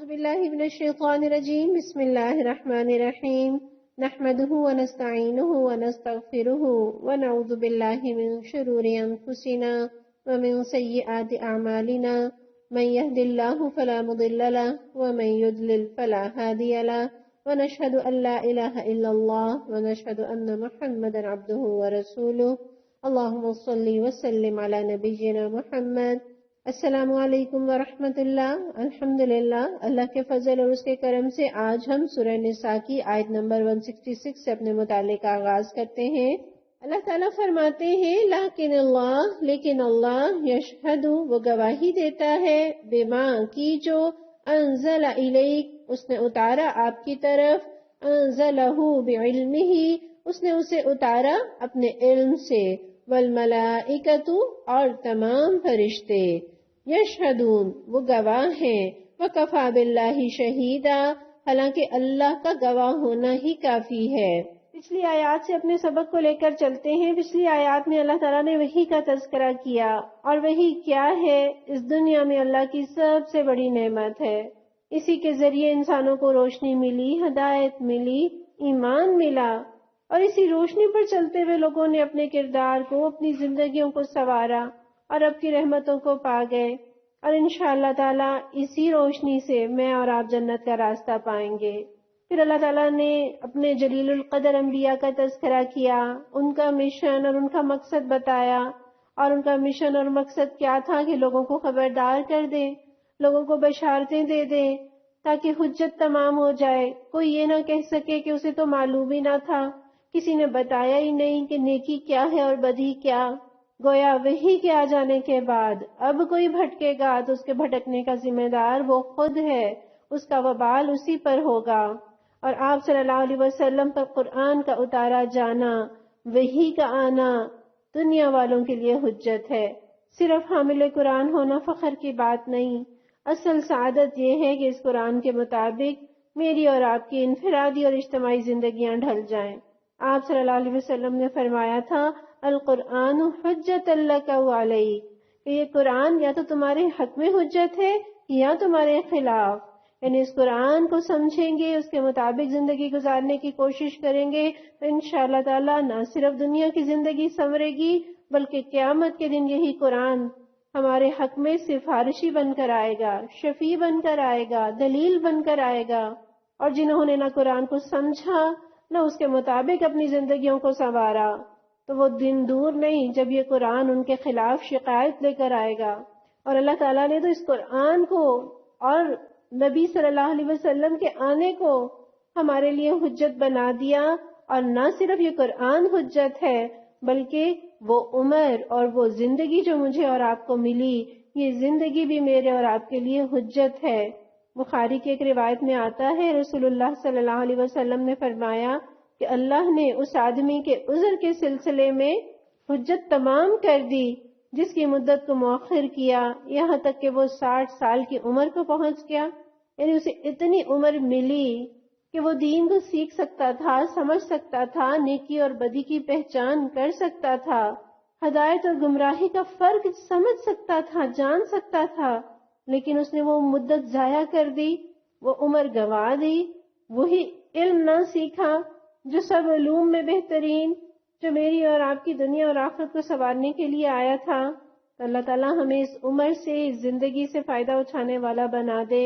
باللہ من الشیطان الرجیم بسم اللہ الرحمن الرحیم نحمده ونستعینه ونستغفره ونعوذ باللہ من شرور انفسنا ومن سیئات اعمالنا من يهد الله فلا مضل له ومن يضلل فلا هادي له ونشهد ان لا اله الا الله ونشهد ان محمدا عبده ورسوله اللهم صل وسلم على نبینا محمد۔ السلام علیکم ورحمۃ اللہ۔ الحمدللہ، اللہ کے فضل اور اس کے کرم سے آج ہم سورہ نساء کی آیت نمبر 166 سے اپنے مطالعے کا آغاز کرتے ہیں۔ اللہ تعالیٰ فرماتے ہیں لیکن اللہ یشہد، وہ گواہی دیتا ہے، بما کی جو انزل الیک، اس نے اتارا آپ کی طرف، انزلہ بعلمہ، اس نے اسے اتارا اپنے علم سے، والملائکۃ، اور تمام فرشتے، یشہدون، وہ گواہ ہیں، وکفی باللہ شہیدا، حالانکہ اللہ کا گواہ ہونا ہی کافی ہے۔ پچھلی آیات سے اپنے سبق کو لے کر چلتے ہیں۔ پچھلی آیات میں اللہ تعالیٰ نے وحی کا تذکرہ کیا، اور وحی کیا ہے؟ اس دنیا میں اللہ کی سب سے بڑی نعمت ہے۔ اسی کے ذریعے انسانوں کو روشنی ملی، ہدایت ملی، ایمان ملا، اور اسی روشنی پر چلتے ہوئے لوگوں نے اپنے کردار کو، اپنی زندگیوں کو سنوارا اور اب کی رحمتوں کو پا گئے، اور انشاءاللہ تعالیٰ اسی روشنی سے میں اور آپ جنت کا راستہ پائیں گے۔ پھر اللہ تعالیٰ نے اپنے جلیل القدر انبیاء کا تذکرہ کیا، ان کا مشن اور ان کا مقصد بتایا، اور ان کا مشن اور مقصد کیا تھا کہ لوگوں کو خبردار کر دیں، لوگوں کو بشارتیں دے دیں، تاکہ حجت تمام ہو جائے، کوئی یہ نہ کہہ سکے کہ اسے تو معلوم ہی نہ تھا، کسی نے بتایا ہی نہیں کہ نیکی کیا ہے اور بدی کیا۔ گویا وحی کے آ جانے کے بعد اب کوئی بھٹکے گا تو اس کے بھٹکنے کا ذمہ دار وہ خود ہے، اس کا وبال اسی پر ہوگا۔ اور آپ صلی اللہ علیہ وسلم پر قرآن کا اتارا جانا، وحی کا آنا دنیا والوں کے لیے حجت ہے۔ صرف حامل قرآن ہونا فخر کی بات نہیں، اصل سعادت یہ ہے کہ اس قرآن کے مطابق میری اور آپ کی انفرادی اور اجتماعی زندگیاں ڈھل جائیں۔ آپ صلی اللہ علیہ وسلم نے فرمایا تھا، القرآن حجت لک وعلیک، کہ یہ قرآن یا تو تمہارے حق میں حجت ہے یا تمہارے خلاف۔ یعنی اس قرآن کو سمجھیں گے، اس کے مطابق زندگی گزارنے کی کوشش کریں گے تو انشاءاللہ تعالیٰ نہ صرف دنیا کی زندگی سنورے گی، بلکہ قیامت کے دن یہی قرآن ہمارے حق میں سفارشی بن کر آئے گا، شفیع بن کر آئے گا، دلیل بن کر آئے گا۔ اور جنہوں نے نہ قرآن کو سمجھا نہ اس کے مطابق اپنی زندگیوں کو سنوارا، تو وہ دن دور نہیں جب یہ قرآن ان کے خلاف شکایت لے کر آئے گا۔ اور اللہ تعالیٰ نے تو اس قرآن کو اور نبی صلی اللہ علیہ وسلم کے آنے کو ہمارے لیے حجت بنا دیا، اور نہ صرف یہ قرآن حجت ہے بلکہ وہ عمر اور وہ زندگی جو مجھے اور آپ کو ملی، یہ زندگی بھی میرے اور آپ کے لیے حجت ہے۔ بخاری کی ایک روایت میں آتا ہے، رسول اللہ صلی اللہ علیہ وسلم نے فرمایا کہ اللہ نے اس آدمی کے عذر کے سلسلے میں حجت تمام کر دی جس کی مدت کو مؤخر کیا، یہاں تک کہ وہ 60 سال کی عمر کو پہنچ گیا۔ یعنی اسے اتنی عمر ملی کہ وہ دین کو سیکھ سکتا تھا، سمجھ سکتا تھا، نیکی اور بدی کی پہچان کر سکتا تھا، ہدایت اور گمراہی کا فرق سمجھ سکتا تھا، جان سکتا تھا، لیکن اس نے وہ مدت ضائع کر دی، وہ عمر گنوا دی، وہی علم نہ سیکھا جو سب علوم میں بہترین، جو میری اور آپ کی دنیا اور آخرت کو سنوارنے کے لیے آیا تھا۔ تو اللہ تعالیٰ ہمیں اس عمر سے، اس زندگی سے فائدہ اٹھانے والا بنا دے،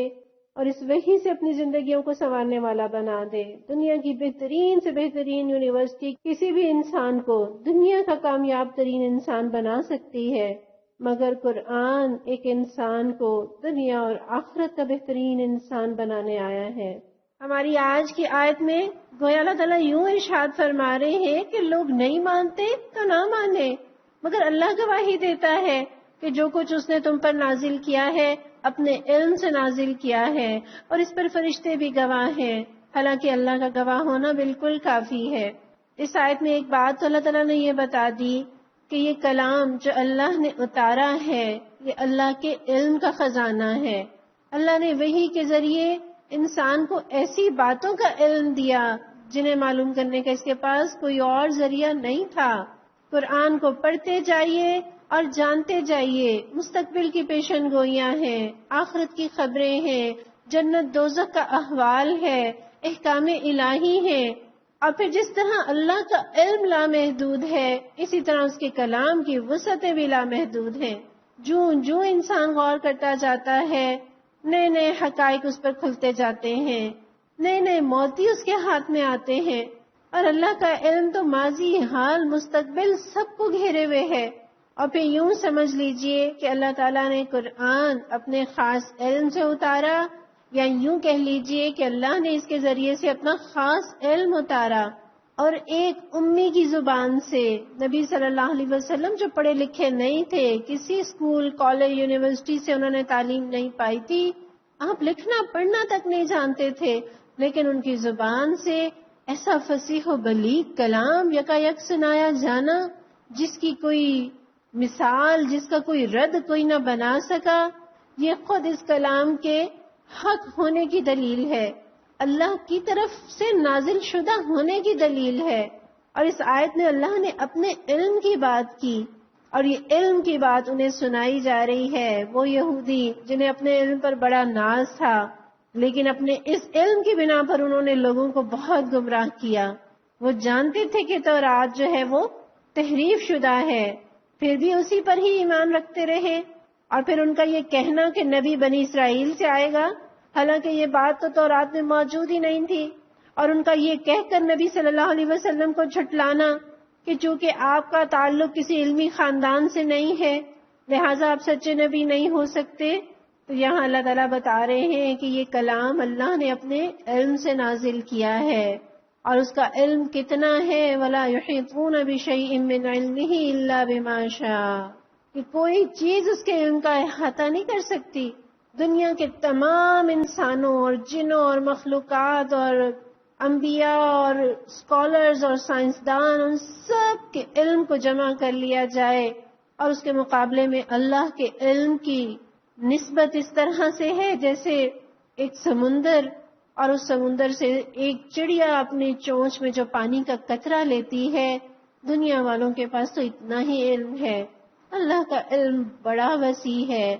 اور اس وحی سے اپنی زندگیوں کو سنوارنے والا بنا دے۔ دنیا کی بہترین سے بہترین یونیورسٹی کسی بھی انسان کو دنیا کا کامیاب ترین انسان بنا سکتی ہے، مگر قرآن ایک انسان کو دنیا اور آخرت کا بہترین انسان بنانے آیا ہے۔ ہماری آج کی آیت میں گویا اللہ تعالیٰ یوں ارشاد فرما رہے ہیں کہ لوگ نہیں مانتے تو نہ مانے، مگر اللہ گواہی دیتا ہے کہ جو کچھ اس نے تم پر نازل کیا ہے اپنے علم سے نازل کیا ہے، اور اس پر فرشتے بھی گواہ ہیں، حالانکہ اللہ کا گواہ ہونا بالکل کافی ہے۔ اس آیت میں ایک بات تو اللہ تعالیٰ نے یہ بتا دی کہ یہ کلام جو اللہ نے اتارا ہے یہ اللہ کے علم کا خزانہ ہے۔ اللہ نے وحی کے ذریعے انسان کو ایسی باتوں کا علم دیا جنہیں معلوم کرنے کا اس کے پاس کوئی اور ذریعہ نہیں تھا۔ قرآن کو پڑھتے جائیے اور جانتے جائیے، مستقبل کی پیشن گوئیاں ہیں، آخرت کی خبریں ہیں، جنت دوزخ کا احوال ہے، احکام الہی ہے، اور پھر جس طرح اللہ کا علم لامحدود ہے، اسی طرح اس کے کلام کی وسعتیں بھی لامحدود ہیں۔ جو انسان غور کرتا جاتا ہے، نئے نئے حقائق اس پر کھلتے جاتے ہیں، نئے نئے موتی اس کے ہاتھ میں آتے ہیں، اور اللہ کا علم تو ماضی، حال، مستقبل سب کو گھیرے ہوئے ہے۔ اور پھر یوں سمجھ لیجئے کہ اللہ تعالیٰ نے قرآن اپنے خاص علم سے اتارا، یا یوں کہہ لیجئے کہ اللہ نے اس کے ذریعے سے اپنا خاص علم اتارا، اور ایک امی کی زبان سے۔ نبی صلی اللہ علیہ وسلم جو پڑھے لکھے نہیں تھے، کسی اسکول، کالج، یونیورسٹی سے انہوں نے تعلیم نہیں پائی تھی، آپ لکھنا پڑھنا تک نہیں جانتے تھے، لیکن ان کی زبان سے ایسا فصیح و بلیغ کلام یکایک سنایا جانا، جس کی کوئی مثال، جس کا کوئی رد کوئی نہ بنا سکا، یہ خود اس کلام کے حق ہونے کی دلیل ہے، اللہ کی طرف سے نازل شدہ ہونے کی دلیل ہے۔ اور اس آیت میں اللہ نے اپنے علم کی بات کی، اور یہ علم کی بات انہیں سنائی جا رہی ہے۔ وہ یہودی جنہیں اپنے علم پر بڑا ناز تھا، لیکن اپنے اس علم کی بنا پر انہوں نے لوگوں کو بہت گمراہ کیا۔ وہ جانتے تھے کہ تورات جو ہے وہ تحریف شدہ ہے، پھر بھی اسی پر ہی ایمان رکھتے رہے، اور پھر ان کا یہ کہنا کہ نبی بنی اسرائیل سے آئے گا، حالانکہ یہ بات تو تورات میں موجود ہی نہیں تھی، اور ان کا یہ کہہ کر نبی صلی اللہ علیہ وسلم کو جھٹلانا کہ چونکہ آپ کا تعلق کسی علمی خاندان سے نہیں ہے، لہٰذا آپ سچے نبی نہیں ہو سکتے۔ تو یہاں اللہ تعالیٰ بتا رہے ہیں کہ یہ کلام اللہ نے اپنے علم سے نازل کیا ہے، اور اس کا علم کتنا ہے، وَلَا يُحِيطُونَ بِشَيْءٍ مِّنْ عِلْمِهِ إِلَّا بِمَا شَاءَ، کہ کوئی چیز اس کے علم کا احاطہ نہیں کر سکتی۔ دنیا کے تمام انسانوں اور جنوں اور مخلوقات اور انبیاء اور اسکالرز اور سائنسدان، ان سب کے علم کو جمع کر لیا جائے، اور اس کے مقابلے میں اللہ کے علم کی نسبت اس طرح سے ہے جیسے ایک سمندر، اور اس سمندر سے ایک چڑیا اپنی چونچ میں جو پانی کا قطرہ لیتی ہے، دنیا والوں کے پاس تو اتنا ہی علم ہے۔ اللہ کا علم بڑا وسیع ہے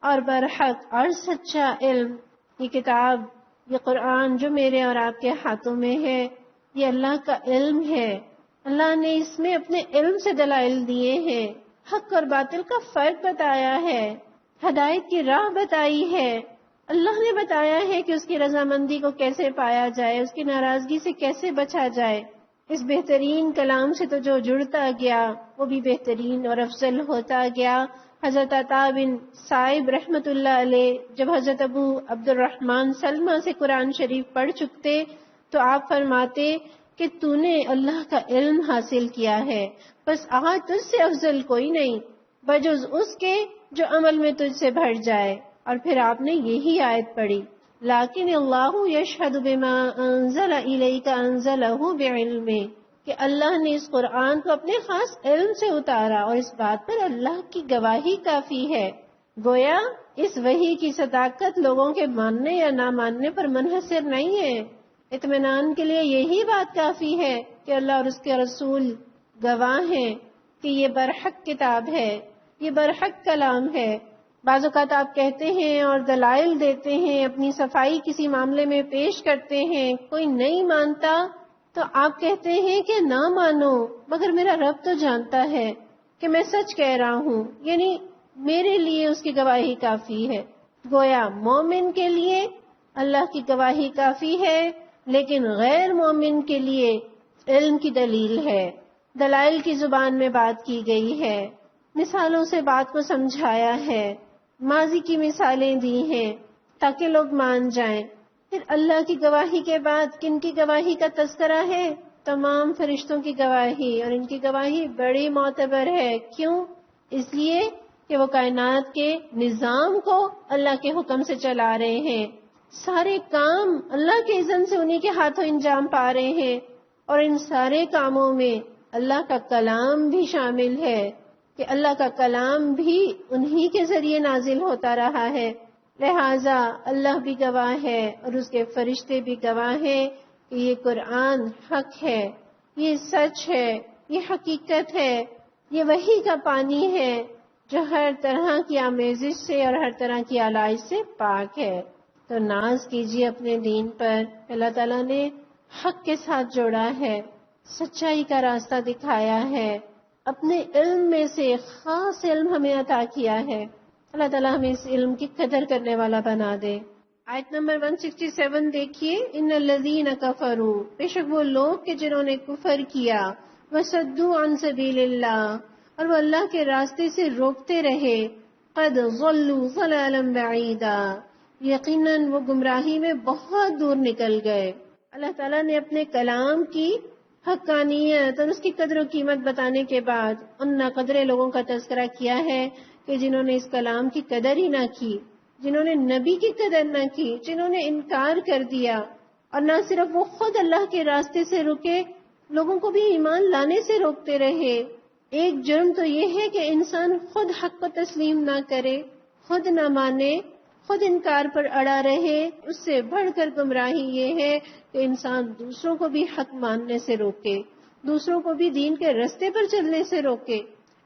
اور برحق اور سچا علم۔ یہ کتاب، یہ قرآن جو میرے اور آپ کے ہاتھوں میں ہے، یہ اللہ کا علم ہے۔ اللہ نے اس میں اپنے علم سے دلائل دیے ہیں، حق اور باطل کا فرق بتایا ہے، ہدایت کی راہ بتائی ہے۔ اللہ نے بتایا ہے کہ اس کی رضامندی کو کیسے پایا جائے، اس کی ناراضگی سے کیسے بچا جائے۔ اس بہترین کلام سے تو جو جڑتا گیا وہ بھی بہترین اور افضل ہوتا گیا۔ حضرت عطا بن صائب رحمت اللہ علیہ جب حضرت ابو عبد الرحمن سلمہ سے قرآن شریف پڑھ چکتے تو آپ فرماتے کہ تو نے اللہ کا علم حاصل کیا ہے، بس آج تجھ سے افضل کوئی نہیں بجز اس کے جو عمل میں تجھ سے بڑھ جائے۔ اور پھر آپ نے یہی آیت پڑھی، لیکن اللہ یشہد بما انزل الیک انزلہ بعلمہ، کہ اللہ نے اس قرآن کو اپنے خاص علم سے اتارا، اور اس بات پر اللہ کی گواہی کافی ہے۔ گویا اس وحی کی صداقت لوگوں کے ماننے یا نہ ماننے پر منحصر نہیں ہے، اطمینان کے لیے یہی بات کافی ہے کہ اللہ اور اس کے رسول گواہ ہیں کہ یہ برحق کتاب ہے، یہ برحق کلام ہے۔ بعض اوقات آپ کہتے ہیں اور دلائل دیتے ہیں، اپنی صفائی کسی معاملے میں پیش کرتے ہیں، کوئی نہیں مانتا تو آپ کہتے ہیں کہ نہ مانو، مگر میرا رب تو جانتا ہے کہ میں سچ کہہ رہا ہوں، یعنی میرے لیے اس کی گواہی کافی ہے۔ گویا مومن کے لیے اللہ کی گواہی کافی ہے، لیکن غیر مومن کے لیے علم کی دلیل ہے، دلائل کی زبان میں بات کی گئی ہے، مثالوں سے بات کو سمجھایا ہے، ماضی کی مثالیں دی ہیں تاکہ لوگ مان جائیں۔ پھر اللہ کی گواہی کے بعد کن کی گواہی کا تذکرہ ہے؟ تمام فرشتوں کی گواہی، اور ان کی گواہی بڑی معتبر ہے۔ کیوں؟ اس لیے کہ وہ کائنات کے نظام کو اللہ کے حکم سے چلا رہے ہیں، سارے کام اللہ کے اذن سے انہی کے ہاتھوں انجام پا رہے ہیں، اور ان سارے کاموں میں اللہ کا کلام بھی شامل ہے کہ اللہ کا کلام بھی انہی کے ذریعے نازل ہوتا رہا ہے۔ لہٰذا اللہ بھی گواہ ہے اور اس کے فرشتے بھی گواہ ہیں کہ یہ قرآن حق ہے، یہ سچ ہے، یہ حقیقت ہے، یہ وحی کا پانی ہے جو ہر طرح کی آمیزش سے اور ہر طرح کی آلائش سے پاک ہے۔ تو ناز کیجیے اپنے دین پر. اللہ تعالیٰ نے حق کے ساتھ جوڑا ہے، سچائی کا راستہ دکھایا ہے، اپنے علم میں سے خاص علم ہمیں عطا کیا ہے. اللہ تعالیٰ ہمیں اس علم کی قدر کرنے والا بنا دے. آیت نمبر 167 دیکھیے. ان الذین کفروا، بے شک وہ لوگ کہ جنہوں نے کفر کیا، وصدوا عن سبیل اللہ، اور وہ اللہ کے راستے سے روکتے رہے، قد ضلوا ضلالا بعیدا، یقیناً وہ گمراہی میں بہت دور نکل گئے. اللہ تعالیٰ نے اپنے کلام کی حقانیت اور اس کی قدر و قیمت بتانے کے بعد ان ناقدر لوگوں کا تذکرہ کیا ہے کہ جنہوں نے اس کلام کی قدر ہی نہ کی، جنہوں نے نبی کی قدر نہ کی، جنہوں نے انکار کر دیا. اور نہ صرف وہ خود اللہ کے راستے سے رکے، لوگوں کو بھی ایمان لانے سے روکتے رہے. ایک جرم تو یہ ہے کہ انسان خود حق کو تسلیم نہ کرے، خود نہ مانے، خود انکار پر اڑا رہے. اس سے بڑھ کر گمراہی یہ ہے کہ انسان دوسروں کو بھی حق ماننے سے روکے، دوسروں کو بھی دین کے راستے پر چلنے سے روکے.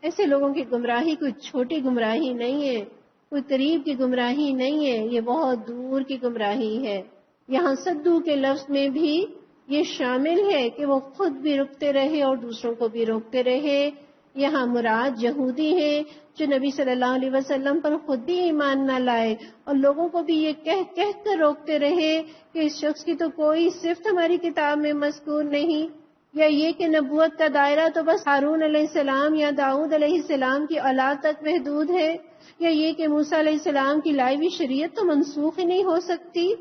ایسے لوگوں کی گمراہی کوئی چھوٹی گمراہی نہیں ہے، کوئی قریب کی گمراہی نہیں ہے، یہ بہت دور کی گمراہی ہے. یہاں صدو کے لفظ میں بھی یہ شامل ہے کہ وہ خود بھی رکتے رہے اور دوسروں کو بھی روکتے رہے. یہاں مراد یہودی ہیں جو نبی صلی اللہ علیہ وسلم پر خود بھی ایمان نہ لائے اور لوگوں کو بھی یہ کہہ کر روکتے رہے کہ اس شخص کی تو کوئی صفت ہماری کتاب میں مذکور نہیں، یا یہ کہ نبوت کا دائرہ تو بس ہارون علیہ السلام یا داؤد علیہ السلام کی اولاد تک محدود ہے، یا یہ کہ موسیٰ علیہ السلام کی لائی ہوئی شریعت تو منسوخ ہی نہیں ہو سکتی.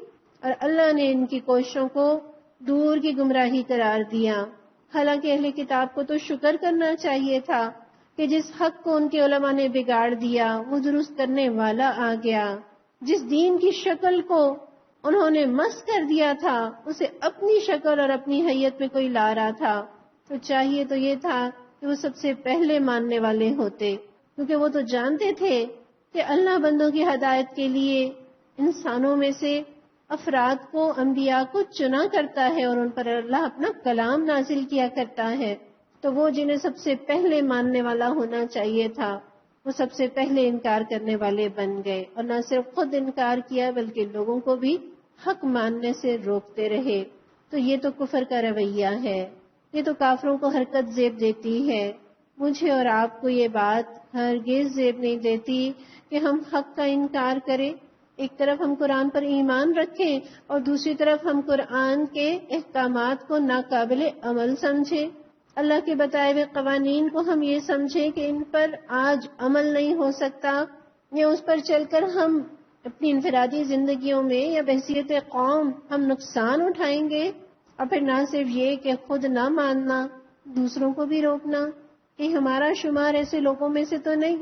اور اللہ نے ان کی کوششوں کو دور کی گمراہی قرار دیا. حالانکہ اہل کتاب کو تو شکر کرنا چاہیے تھا کہ جس حق کو ان کے علماء نے بگاڑ دیا وہ درست کرنے والا آ گیا. جس دین کی شکل کو انہوں نے مس کر دیا تھا اسے اپنی شکل اور اپنی حیت میں کوئی لا رہا تھا، تو چاہیے تو یہ تھا کہ وہ سب سے پہلے ماننے والے ہوتے، کیونکہ وہ تو جانتے تھے کہ اللہ بندوں کی ہدایت کے لیے انسانوں میں سے افراد کو، انبیاء کو چنا کرتا ہے اور ان پر اللہ اپنا کلام نازل کیا کرتا ہے. تو وہ جنہیں سب سے پہلے ماننے والا ہونا چاہیے تھا وہ سب سے پہلے انکار کرنے والے بن گئے، اور نہ صرف خود انکار کیا بلکہ لوگوں کو بھی حق ماننے سے روکتے رہے. تو یہ تو کفر کا رویہ ہے، یہ تو کافروں کو حرکت زیب دیتی ہے. مجھے اور آپ کو یہ بات ہرگز زیب نہیں دیتی کہ ہم حق کا انکار کریں. ایک طرف ہم قرآن پر ایمان رکھیں اور دوسری طرف ہم قرآن کے احکامات کو ناقابل عمل سمجھیں. اللہ کے بتائے ہوئے قوانین کو ہم یہ سمجھیں کہ ان پر آج عمل نہیں ہو سکتا، یا اس پر چل کر ہم اپنی انفرادی زندگیوں میں یا بحیثیت قوم ہم نقصان اٹھائیں گے. اور پھر نہ صرف یہ کہ خود نہ ماننا، دوسروں کو بھی روکنا. کہ ہمارا شمار ایسے لوگوں میں سے تو نہیں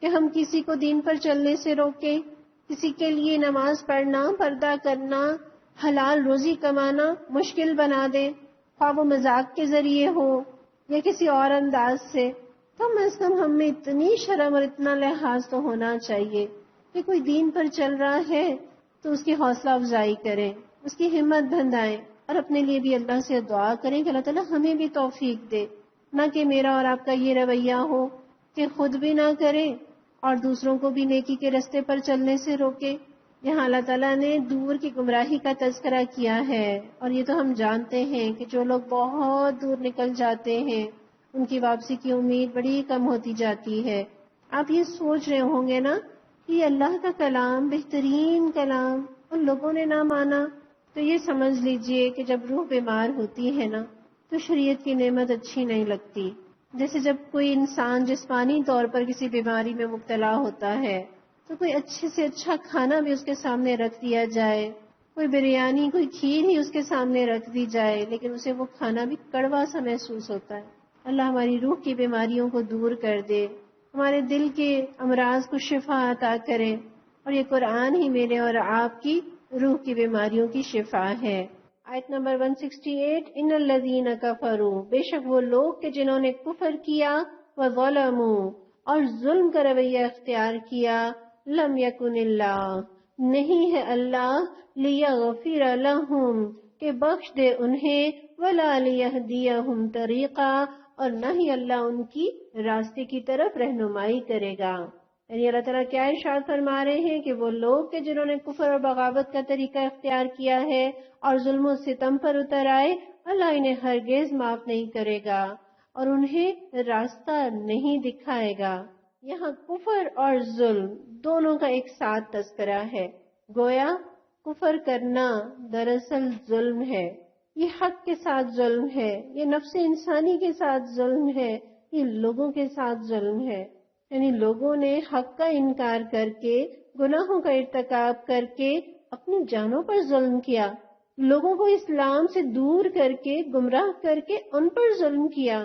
کہ ہم کسی کو دین پر چلنے سے روکیں، کسی کے لیے نماز پڑھنا، پردہ کرنا، حلال روزی کمانا مشکل بنا دیں، خواہ وہ مذاق کے ذریعے ہو یا کسی اور انداز سے. کم از کم ہم میں اتنی شرم اور اتنا لحاظ تو ہونا چاہیے کہ کوئی دین پر چل رہا ہے تو اس کی حوصلہ افزائی کریں، اس کی ہمت بندھائیں، اور اپنے لیے بھی اللہ سے دعا کریں کہ اللہ تعالیٰ ہمیں بھی توفیق دے. نہ کہ میرا اور آپ کا یہ رویہ ہو کہ خود بھی نہ کریں اور دوسروں کو بھی نیکی کے راستے پر چلنے سے روکے. یہاں اللہ تعالیٰ نے دور کی گمراہی کا تذکرہ کیا ہے، اور یہ تو ہم جانتے ہیں کہ جو لوگ بہت دور نکل جاتے ہیں ان کی واپسی کی امید بڑی کم ہوتی جاتی ہے. آپ یہ سوچ رہے ہوں گے نا کہ اللہ کا کلام بہترین کلام ان لوگوں نے نہ مانا، تو یہ سمجھ لیجئے کہ جب روح بیمار ہوتی ہے نا تو شریعت کی نعمت اچھی نہیں لگتی. جیسے جب کوئی انسان جسمانی طور پر کسی بیماری میں مبتلا ہوتا ہے تو کوئی اچھے سے اچھا کھانا بھی اس کے سامنے رکھ دیا جائے، کوئی بریانی، کوئی کھیر ہی اس کے سامنے رکھ دی جائے، لیکن اسے وہ کھانا بھی کڑوا سا محسوس ہوتا ہے. اللہ ہماری روح کی بیماریوں کو دور کر دے، ہمارے دل کے امراض کو شفا عطا کرے، اور یہ قرآن ہی میرے اور آپ کی روح کی بیماریوں کی شفا ہے. آیت نمبر 168. ان الذین کفروا، بے شک وہ لوگ کہ جنہوں نے کفر کیا، وظلموا، اور ظلم کا رویہ اختیار کیا، لم یکن اللہ، نہیں ہے اللہ، لیغفر لہم، کہ بخش دے انہیں، ولا لیہدیہم طریقا، اور نہ ہی اللہ ان کی راستے کی طرف رہنمائی کرے گا. یعنی اللہ تعالیٰ کیا ارشاد فرما رہے ہیں کہ وہ لوگ کہ جنہوں نے کفر اور بغاوت کا طریقہ اختیار کیا ہے اور ظلم و ستم پر اتر آئے، اللہ انہیں ہرگز معاف نہیں کرے گا اور انہیں راستہ نہیں دکھائے گا۔ یہاں کفر اور ظلم دونوں کا ایک ساتھ تذکرہ ہے۔ گویا کفر کرنا دراصل ظلم ہے، یہ حق کے ساتھ ظلم ہے، یہ نفس انسانی کے ساتھ ظلم ہے، یہ لوگوں کے ساتھ ظلم ہے۔ یعنی لوگوں نے حق کا انکار کر کے، گناہوں کا ارتکاب کر کے اپنی جانوں پر ظلم کیا، لوگوں کو اسلام سے دور کر کے، گمراہ کر کے ان پر ظلم کیا۔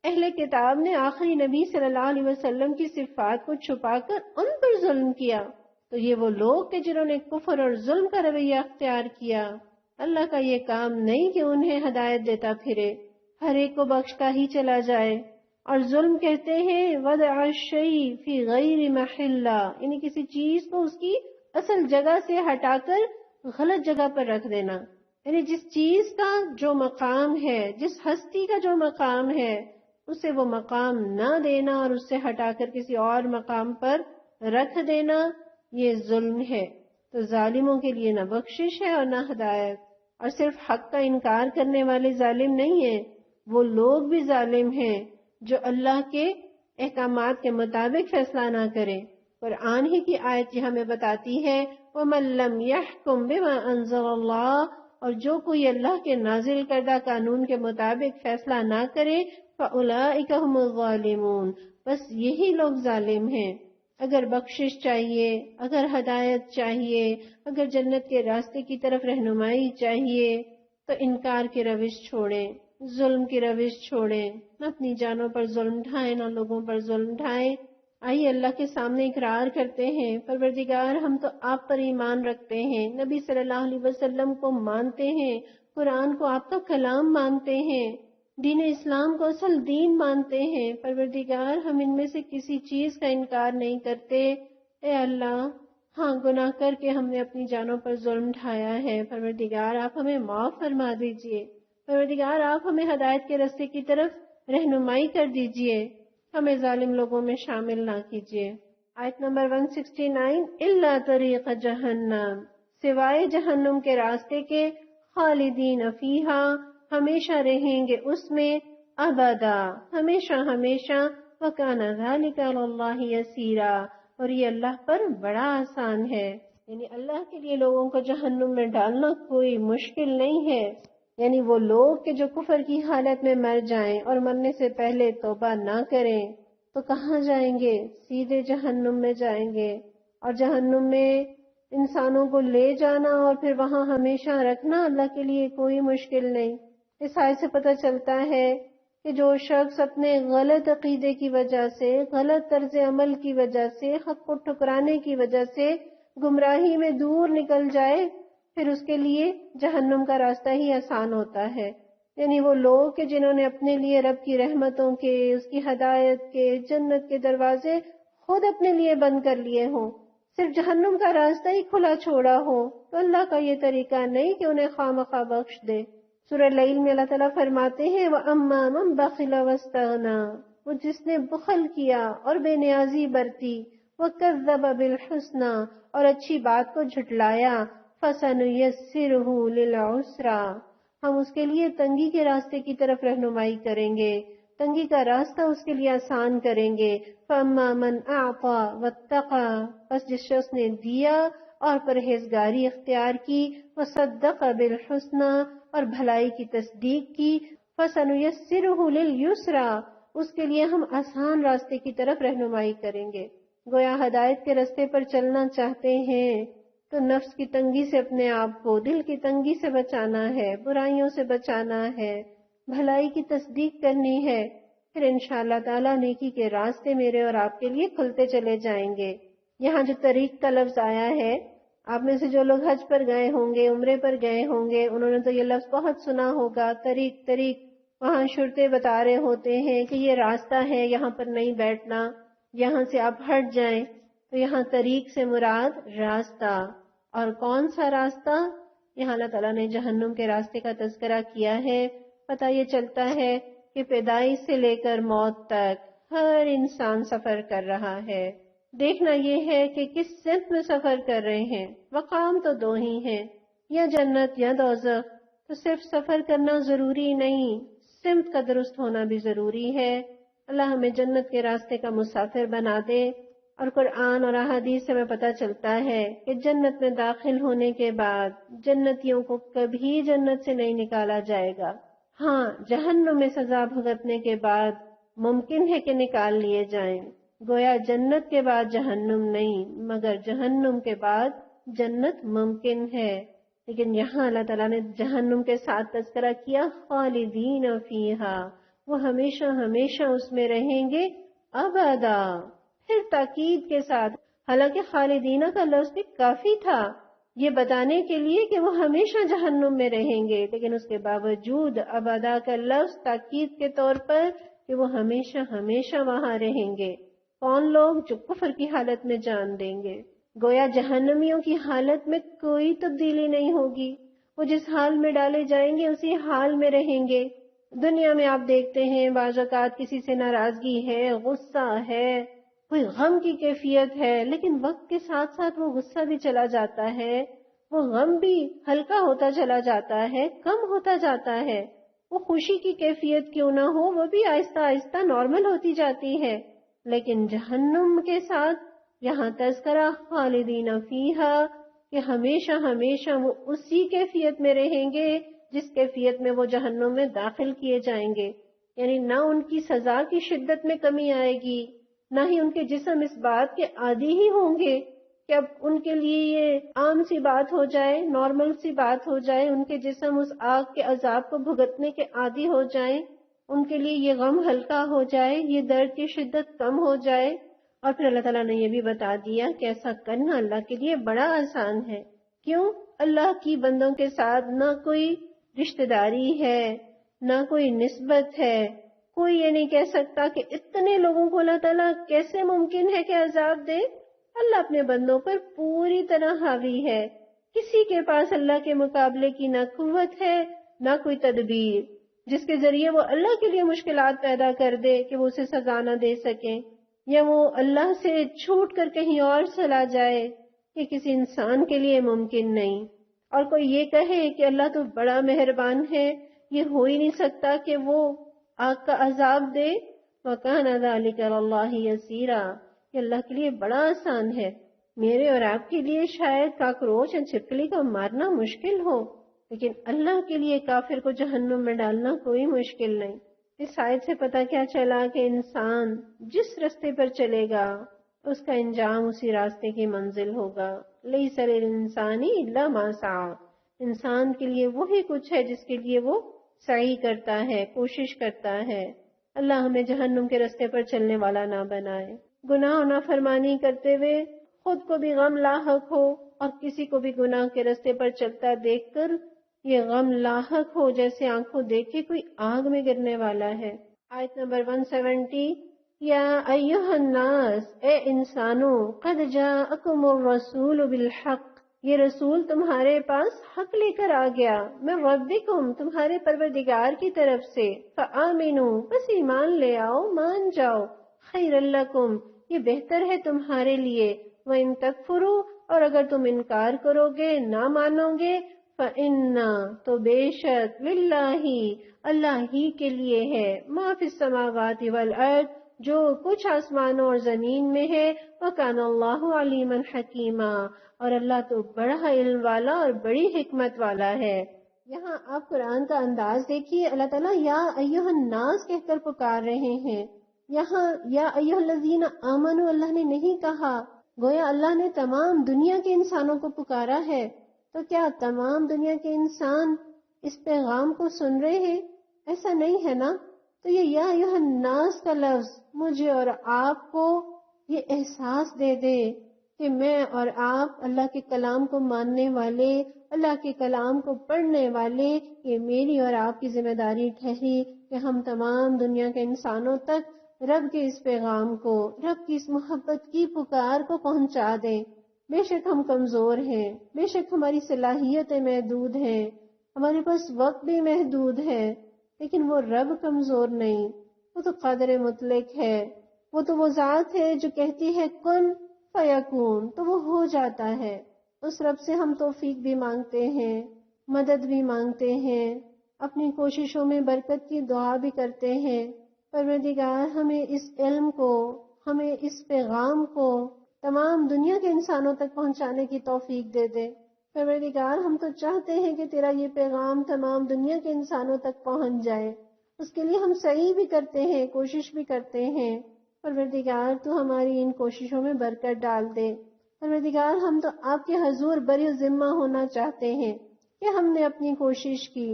اہل کتاب نے آخری نبی صلی اللہ علیہ وسلم کی صفات کو چھپا کر ان پر ظلم کیا۔ تو یہ وہ لوگ کہ جنہوں نے کفر اور ظلم کا رویہ اختیار کیا، اللہ کا یہ کام نہیں کہ انہیں ہدایت دیتا پھرے، ہر ایک کو بخشتا ہی چلا جائے۔ اور ظلم کہتے ہیں وضع الشیء فی غیر محلہ، یعنی کسی چیز کو اس کی اصل جگہ سے ہٹا کر غلط جگہ پر رکھ دینا، یعنی جس چیز کا جو مقام ہے، جس ہستی کا جو مقام ہے، اسے وہ مقام نہ دینا اور اس سے ہٹا کر کسی اور مقام پر رکھ دینا، یہ ظلم ہے۔ تو ظالموں کے لیے نہ بخشش ہے اور نہ ہدایت۔ اور صرف حق کا انکار کرنے والے ظالم نہیں ہیں، وہ لوگ بھی ظالم ہیں جو اللہ کے احکامات کے مطابق فیصلہ نہ کریں۔ قرآن ہی کی آیت یہ ہمیں بتاتی ہے وَمَن لَّمْ يَحْكُم بِمَا أَنزَلَ اللَّهُ، اور جو کوئی اللہ کے نازل کردہ قانون کے مطابق فیصلہ نہ کرے فَأُولَٰئِكَ هُمُ الظَّالِمُونَ، بس یہی لوگ ظالم ہیں۔ اگر بخشش چاہیے، اگر ہدایت چاہیے، اگر جنت کے راستے کی طرف رہنمائی چاہیے تو انکار کی روش چھوڑیں، ظلم کی روش چھوڑیں، نہ اپنی جانوں پر ظلم ڈھائیں، نہ لوگوں پر ظلم ڈھائیں۔ آئیے اللہ کے سامنے اقرار کرتے ہیں، پروردگار ہم تو آپ پر ایمان رکھتے ہیں، نبی صلی اللہ علیہ وسلم کو مانتے ہیں، قرآن کو آپ کا کلام مانتے ہیں، دین اسلام کو اصل دین مانتے ہیں۔ پروردگار ہم ان میں سے کسی چیز کا انکار نہیں کرتے۔ اے اللہ، ہاں گناہ کر کے ہم نے اپنی جانوں پر ظلم ڈھایا ہے، پروردگار آپ ہمیں معاف فرما دیجئے، پروردگار آپ ہمیں ہدایت کے راستے کی طرف رہنمائی کر دیجئے، ہمیں ظالم لوگوں میں شامل نہ کیجئے۔ آیت نمبر 169 الا طریق جہنم، سوائے جہنم کے راستے کے، خالدین فیہا، ہمیشہ رہیں گے اس میں، ابدا، ہمیشہ ہمیشہ، وکان ذلک علی اللہ یسیرا، اور یہ اللہ پر بڑا آسان ہے۔ یعنی اللہ کے لیے لوگوں کو جہنم میں ڈالنا کوئی مشکل نہیں ہے۔ یعنی وہ لوگ کہ جو کفر کی حالت میں مر جائیں اور مرنے سے پہلے توبہ نہ کریں تو کہاں جائیں گے؟ سیدھے جہنم میں جائیں گے۔ اور جہنم میں انسانوں کو لے جانا اور پھر وہاں ہمیشہ رکھنا اللہ کے لیے کوئی مشکل نہیں۔ اس آیت سے پتہ چلتا ہے کہ جو شخص اپنے غلط عقیدے کی وجہ سے، غلط طرز عمل کی وجہ سے، حق کو ٹھکرانے کی وجہ سے گمراہی میں دور نکل جائے، پھر اس کے لیے جہنم کا راستہ ہی آسان ہوتا ہے۔ یعنی وہ لوگ کہ جنہوں نے اپنے لیے رب کی رحمتوں کے، اس کی ہدایت کے، جنت کے دروازے خود اپنے لیے بند کر لیے ہوں، صرف جہنم کا راستہ ہی کھلا چھوڑا ہو، تو اللہ کا یہ طریقہ نہیں کہ انہیں خواہ بخش دے۔ سورہ لیل میں اللہ تعالیٰ فرماتے ہیں وَأَمَّا مَن بَخِلَ وَاسْتَغْنَىٰ، وہ جس نے بخل کیا اور بے نیازی برتی، وَكَذَّبَ بِالْحُسْنَىٰ، اور اچھی بات کو جھٹلایا، فَسَنُيَسِّرُهُ لِلْعُسْرَىٰ، ہم اس کے لیے تنگی کے راستے کی طرف رہنمائی کریں گے، تنگی کا راستہ اس کے لیے آسان کریں گے۔ فَأَمَّا مَنْ أَعْطَىٰ وَاتَّقَىٰ، بس جس شخص نے دیا اور پرہیزگاری اختیار کی، وَصَدَّقَ بِالْحُسْنَىٰ، اور بھلائی کی تصدیق کی، فَسَنُيَسِّرُهُ لِلْيُسْرَىٰ، اس کے لیے ہم آسان راستے کی طرف رہنمائی کریں گے۔ گویا ہدایت کے راستے پر چلنا چاہتے ہیں تو نفس کی تنگی سے اپنے آپ کو، دل کی تنگی سے بچانا ہے، برائیوں سے بچانا ہے، بھلائی کی تصدیق کرنی ہے، پھر انشاءاللہ تعالیٰ نیکی کے راستے میرے اور آپ کے لیے کھلتے چلے جائیں گے۔ یہاں جو طریق کا لفظ آیا ہے، آپ میں سے جو لوگ حج پر گئے ہوں گے، عمرے پر گئے ہوں گے، انہوں نے تو یہ لفظ بہت سنا ہوگا، طریق طریق۔ وہاں شرطیں بتا رہے ہوتے ہیں کہ یہ راستہ ہے، یہاں پر نہیں بیٹھنا، یہاں سے آپ ہٹ جائیں، تو یہاں طریق سے مراد راستہ۔ اور کون سا راستہ؟ یہاں اللہ تعالیٰ نے جہنم کے راستے کا تذکرہ کیا ہے۔ پتہ یہ چلتا ہے کہ پیدائش سے لے کر موت تک ہر انسان سفر کر رہا ہے، دیکھنا یہ ہے کہ کس سمت میں سفر کر رہے ہیں. مقام تو دو ہی ہیں، یا جنت یا دوزخ. تو صرف سفر کرنا ضروری نہیں، سمت کا درست ہونا بھی ضروری ہے. اللہ ہمیں جنت کے راستے کا مسافر بنا دے. اور قرآن اور احادیث سے ہمیں پتہ چلتا ہے کہ جنت میں داخل ہونے کے بعد جنتیوں کو کبھی جنت سے نہیں نکالا جائے گا. ہاں، جہنم میں سزا بھگتنے کے بعد ممکن ہے کہ نکال لیے جائیں. گویا جنت کے بعد جہنم نہیں، مگر جہنم کے بعد جنت ممکن ہے. لیکن یہاں اللہ تعالیٰ نے جہنم کے ساتھ تذکرہ کیا خالدین فیہا، وہ ہمیشہ ہمیشہ اس میں رہیں گے ابدا. پھر تاکید کے ساتھ، حالانکہ خالدینہ کا لفظ بھی کافی تھا یہ بتانے کے لیے کہ وہ ہمیشہ جہنم میں رہیں گے، لیکن اس کے باوجود ابدا کا لفظ تاکید کے طور پر کہ وہ ہمیشہ ہمیشہ وہاں رہیں گے. کون لوگ؟ جو کفر کی حالت میں جان دیں گے. گویا جہنمیوں کی حالت میں کوئی تبدیلی نہیں ہوگی، وہ جس حال میں ڈالے جائیں گے اسی حال میں رہیں گے. دنیا میں آپ دیکھتے ہیں بعض اوقات کسی سے ناراضگی ہے، غصہ ہے، کوئی غم کی کیفیت ہے، لیکن وقت کے ساتھ ساتھ وہ غصہ بھی چلا جاتا ہے، وہ غم بھی ہلکا ہوتا چلا جاتا ہے، کم ہوتا جاتا ہے. وہ خوشی کی کیفیت کیوں نہ ہو، وہ بھی آہستہ آہستہ نارمل ہوتی جاتی ہے. لیکن جہنم کے ساتھ یہاں تذکرہ خالدین فیہا کہ ہمیشہ ہمیشہ وہ اسی کیفیت میں رہیں گے جس کیفیت میں وہ جہنم میں داخل کیے جائیں گے. یعنی نہ ان کی سزا کی شدت میں کمی آئے گی، نہ ہی ان کے جسم اس بات کے عادی ہی ہوں گے کہ اب ان کے لیے یہ عام سی بات ہو جائے، نارمل سی بات ہو جائے، ان کے جسم اس آگ کے عذاب کو بھگتنے کے عادی ہو جائیں، ان کے لیے یہ غم ہلکا ہو جائے، یہ درد کی شدت کم ہو جائے. اور پھر اللہ تعالیٰ نے یہ بھی بتا دیا کہ ایسا کرنا اللہ کے لیے بڑا آسان ہے. کیوں؟ اللہ کی بندوں کے ساتھ نہ کوئی رشتہ داری ہے، نہ کوئی نسبت ہے. کوئی یہ نہیں کہہ سکتا کہ اتنے لوگوں کو اللہ تعالیٰ کیسے ممکن ہے کہ عذاب دے. اللہ اپنے بندوں پر پوری طرح حاوی ہے. کسی کے پاس اللہ کے مقابلے کی نہ قوت ہے نہ کوئی تدبیر جس کے ذریعے وہ اللہ کے لیے مشکلات پیدا کر دے کہ وہ اسے سزا نہ دے سکیں، یا وہ اللہ سے چھوٹ کر کہیں اور چلا جائے. یہ کسی انسان کے لیے ممکن نہیں. اور کوئی یہ کہے کہ اللہ تو بڑا مہربان ہے، یہ ہو ہی نہیں سکتا کہ وہ آگ کا عذاب دے. وَكَانَ ذَلِكَ عَلَى اللَّهِ يَسِيرًا، یہ اللہ کے لیے بڑا آسان ہے. میرے اور آپ کے لیے شاید کاکروچ یا چھپکلی کو مارنا مشکل ہو، لیکن اللہ کے لیے کافر کو جہنم میں ڈالنا کوئی مشکل نہیں. اس آیت سے پتہ کیا چلا کہ انسان جس راستے پر چلے گا اس کا انجام اسی راستے کی منزل ہوگا. لَيْسَ لِلْإِنسَانِ إِلَّا مَا سَعَى، انسان کے لیے وہی کچھ ہے جس کے لیے وہ سعی کرتا ہے، کوشش کرتا ہے. اللہ ہمیں جہنم کے راستے پر چلنے والا نہ بنائے. گناہ و نافرمانی کرتے ہوئے خود کو بھی غم لاحق ہو اور کسی کو بھی گناہ کے راستے پر چلتا دیکھ کر یہ غم لاحق ہو جیسے آنکھوں دیکھے کوئی آگ میں گرنے والا ہے. آیت نمبر 170، یا ایہا الناس، اے انسانو، قد جاءکم الرسول بالحق، یہ رسول تمہارے پاس حق لے کر آ گیا، من ربکم، تمہارے پروردگار کی طرف سے، فآمنوا، بس ایمان لے آؤ، مان جاؤ، خیر لکم، یہ بہتر ہے تمہارے لیے، وَإِن تکفروا، اور اگر تم انکار کرو گے، نہ مانو گے، فَإِنَّا، تو بے شک، لِلَّهِ، اللہ ہی کے لیے ہے، مَا فِي السَّمَاوَاتِ وَالْأَرْضِ، جو کچھ آسمانوں اور زمین میں ہے، وَكَانَ اللَّهُ عَلِيمًا حَكِيمًا، اور اللہ تو بڑا علم والا اور بڑی حکمت والا ہے. یہاں آپ قرآن کا انداز دیکھیے، اللہ تعالیٰ یا ایہا الناس کہہ کر پکار رہے ہیں. یہاں یا ایہا الذین آمنوا اللہ نے نہیں کہا، گویا اللہ نے تمام دنیا کے انسانوں کو پکارا ہے. تو کیا تمام دنیا کے انسان اس پیغام کو سن رہے ہیں؟ ایسا نہیں ہے نا. تو یہ یا ایہا الناس کا لفظ مجھے اور آپ کو یہ احساس دے دے کہ میں اور آپ اللہ کے کلام کو ماننے والے، اللہ کے کلام کو پڑھنے والے، یہ میری اور آپ کی ذمہ داری ٹھہری کہ ہم تمام دنیا کے انسانوں تک رب کے اس پیغام کو، رب کی اس محبت کی پکار کو پہنچا دیں. بے شک ہم کمزور ہیں، بے شک ہماری صلاحیتیں محدود ہیں، ہمارے پاس وقت بھی محدود ہے، لیکن وہ رب کمزور نہیں، وہ تو قادر مطلق ہے. وہ تو وہ ذات ہے جو کہتی ہے کن فیکون، تو وہ ہو جاتا ہے۔ اس رب سے ہم توفیق بھی مانگتے ہیں، مدد بھی مانگتے ہیں، اپنی کوششوں میں برکت کی دعا بھی کرتے ہیں۔ پروردگار ہمیں اس علم کو، ہمیں اس پیغام کو تمام دنیا کے انسانوں تک پہنچانے کی توفیق دے دے۔ پروردگار ہم تو چاہتے ہیں کہ تیرا یہ پیغام تمام دنیا کے انسانوں تک پہنچ جائے، اس کے لیے ہم سعی بھی کرتے ہیں، کوشش بھی کرتے ہیں۔ پروردگار تو ہماری ان کوششوں میں برکت ڈال دے۔ پروردگار ہم تو آپ کے حضور بری ذمہ ہونا چاہتے ہیں کہ ہم نے اپنی کوشش کی۔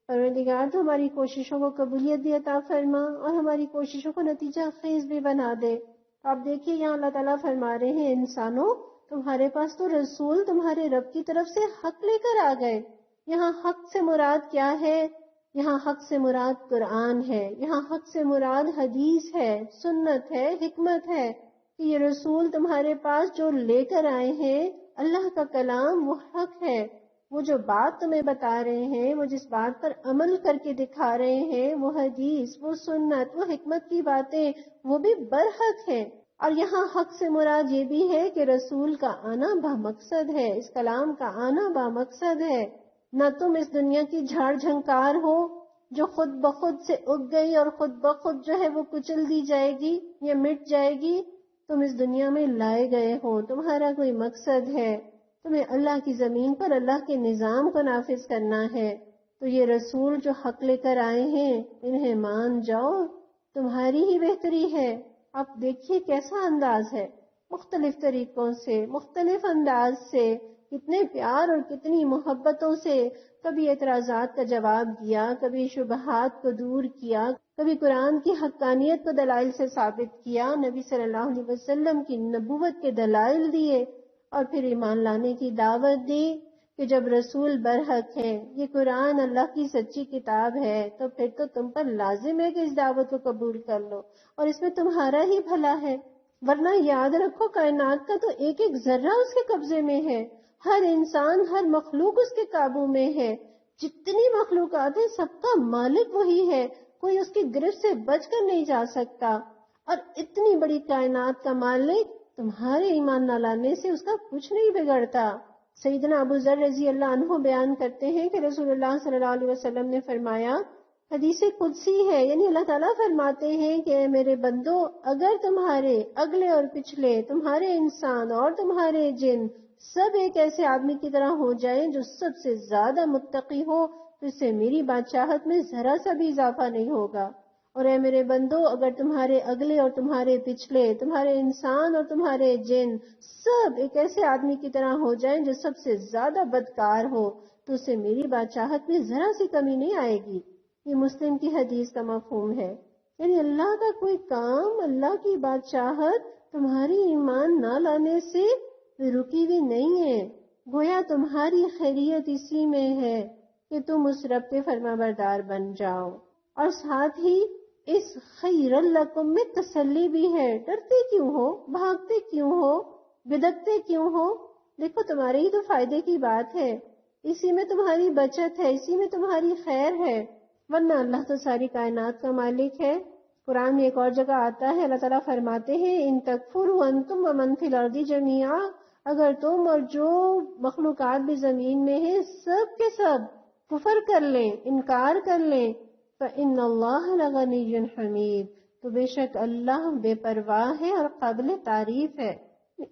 پروردگار تو ہماری کوششوں کو قبولیت بھی عطا فرما اور ہماری کوششوں کو نتیجہ خیز بھی بنا دے۔ آپ دیکھیے یہاں اللہ تعالیٰ فرما رہے ہیں، انسانوں تمہارے پاس تو رسول تمہارے رب کی طرف سے حق لے کر آ گئے۔ یہاں حق سے مراد کیا ہے؟ یہاں حق سے مراد قرآن ہے، یہاں حق سے مراد حدیث ہے، سنت ہے، حکمت ہے، کہ یہ رسول تمہارے پاس جو لے کر آئے ہیں اللہ کا کلام، وہ حق ہے۔ وہ جو بات تمہیں بتا رہے ہیں، وہ جس بات پر عمل کر کے دکھا رہے ہیں، وہ حدیث، وہ سنت، وہ حکمت کی باتیں، وہ بھی برحق ہے۔ اور یہاں حق سے مراد یہ بھی ہے کہ رسول کا آنا بامقصد ہے، اس کلام کا آنا بامقصد ہے۔ نہ تم اس دنیا کی جھاڑ جھنکار ہو جو خود بخود سے اگ گئی اور خود بخود جو ہے وہ کچل دی جائے گی یا مٹ جائے گی۔ تم اس دنیا میں لائے گئے ہو، تمہارا کوئی مقصد ہے، تمہیں اللہ کی زمین پر اللہ کے نظام کو نافذ کرنا ہے۔ تو یہ رسول جو حق لے کر آئے ہیں، انہیں مان جاؤ، تمہاری ہی بہتری ہے۔ آپ دیکھیے کیسا انداز ہے، مختلف طریقوں سے، مختلف انداز سے، کتنے پیار اور کتنی محبتوں سے کبھی اعتراضات کا جواب دیا، کبھی شبہات کو دور کیا، کبھی قرآن کی حقانیت کو دلائل سے ثابت کیا، نبی صلی اللہ علیہ وسلم کی نبوت کے دلائل دیے، اور پھر ایمان لانے کی دعوت دی کہ جب رسول برحق ہے، یہ قرآن اللہ کی سچی کتاب ہے، تو پھر تو تم پر لازم ہے کہ اس دعوت کو قبول کر لو، اور اس میں تمہارا ہی بھلا ہے۔ ورنہ یاد رکھو کائنات کا تو ایک ایک ذرہ اس کے قبضے میں ہے، ہر انسان، ہر مخلوق اس کے قابو میں ہے، جتنی مخلوقات ہیں سب کا مالک وہی ہے، کوئی اس کی گرفت سے بچ کر نہیں جا سکتا۔ اور اتنی بڑی کائنات کا مالک تمہارے ایمان نہ لانے سے اس کا کچھ نہیں بگڑتا۔ سیدنا ابو ذر رضی اللہ عنہ بیان کرتے ہیں کہ رسول اللہ صلی اللہ علیہ وسلم نے فرمایا، حدیث قدسی ہے، یعنی اللہ تعالیٰ فرماتے ہیں کہ اے میرے بندو، اگر تمہارے اگلے اور پچھلے، تمہارے انسان اور تمہارے جن، سب ایک ایسے آدمی کی طرح ہو جائیں جو سب سے زیادہ متقی ہو، تو اس سے میری بادشاہت میں ذرا سا بھی اضافہ نہیں ہوگا۔ اور اے میرے بندو، اگر تمہارے اگلے اور تمہارے پچھلے، تمہارے انسان اور تمہارے جن، سب ایک ایسے آدمی کی طرح ہو جائیں جو سب سے زیادہ بدکار ہو، تو اس سے میری بادشاہت میں ذرا سی کمی نہیں آئے گی۔ یہ مسلم کی حدیث کا مفہوم ہے، یعنی اللہ کا کوئی کام، اللہ کی بادشاہت تمہاری ایمان نہ لانے سے رکی ہوئی نہیں ہے۔ گویا تمہاری خیریت اسی میں ہے کہ تم اس رب کے فرما بردار بن جاؤ، اور ساتھ ہی اس خیر لکم میں تسلی بھی ہے۔ ڈرتے کیوں ہو، بھاگتے کیوں ہو، بدکتے کیوں ہو؟ دیکھو تمہارے ہی تو فائدے کی بات ہے، اسی میں تمہاری بچت ہے، اسی میں تمہاری خیر ہے۔ ورنہ اللہ تو ساری کائنات کا مالک ہے۔ قرآن میں ایک اور جگہ آتا ہے، اللہ تعالیٰ فرماتے ہیں، ان تکفروا انتم ومن فی الارض جميعا، اگر تم اور جو مخلوقات بھی زمین میں ہیں سب کے سب کفر کر لیں، انکار کر لیں، فإن اللہ لغنی حمید، تو بے شک اللہ بے پرواہ ہے اور قابل تعریف ہے۔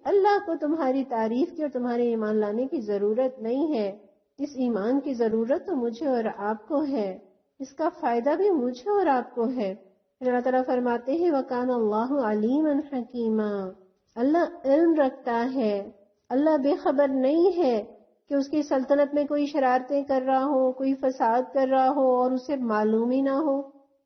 اللہ کو تمہاری تعریف کی اور تمہارے ایمان لانے کی ضرورت نہیں ہے، اس ایمان کی ضرورت تو مجھے اور آپ کو ہے، اس کا فائدہ بھی مجھے اور آپ کو ہے۔ پھر اللہ تعالیٰ فرماتے ہیں وَكَانَ اللَّهُ عَلِيمًا حَكِيمًا، اللہ علم رکھتا ہے، اللہ بے خبر نہیں ہے کہ اس کی سلطنت میں کوئی شرارتیں کر رہا ہو، کوئی فساد کر رہا ہو اور اسے معلوم ہی نہ ہو،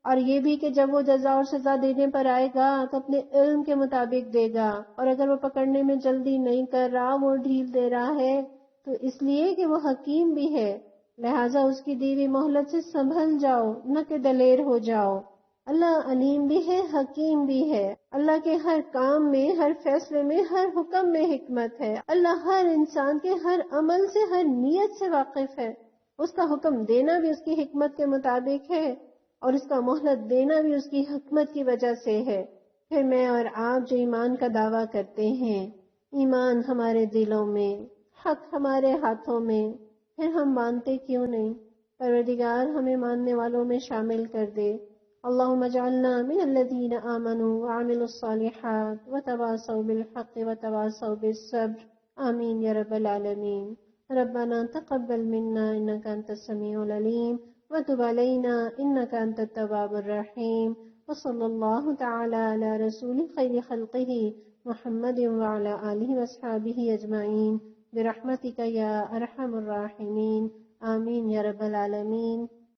اور یہ بھی کہ جب وہ جزا اور سزا دینے پر آئے گا تو اپنے علم کے مطابق دے گا، اور اگر وہ پکڑنے میں جلدی نہیں کر رہا، وہ ڈھیل دے رہا ہے، تو اس لیے کہ وہ حکیم بھی ہے، لہٰذا اس کی دی ہوئی مہلت سے سنبھل جاؤ، نہ کہ دلیر ہو جاؤ۔ اللہ علیم بھی ہے، حکیم بھی ہے، اللہ کے ہر کام میں، ہر فیصلے میں، ہر حکم میں حکمت ہے، اللہ ہر انسان کے ہر عمل سے، ہر نیت سے واقف ہے، اس کا حکم دینا بھی اس کی حکمت کے مطابق ہے، اور اس کا مہلت دینا بھی اس کی حکمت کی وجہ سے ہے۔ پھر میں اور آپ جو ایمان کا دعویٰ کرتے ہیں، ایمان ہمارے دلوں میں، حق ہمارے ہاتھوں میں، پھر ہم مانتے کیوں نہیں؟ پروردگار ہمیں ماننے والوں میں شامل کر دے۔ اللہم اجعلنا من الذین آمنوا وعملوا الصالحات وتواصوا بالحق وتواصوا بالصبر، آمین یا رب العالمین۔ ربنا تقبل منا انک انت السمیع العلیم وتب علینا انک انت التواب الرحیم، وصلی اللہ تعالی علی رسول خیر خلقہ محمد وعلی آلہ واصحابہ اجمعین برحمتک یا ارحم الراحمین، آمین یا رب العالمین۔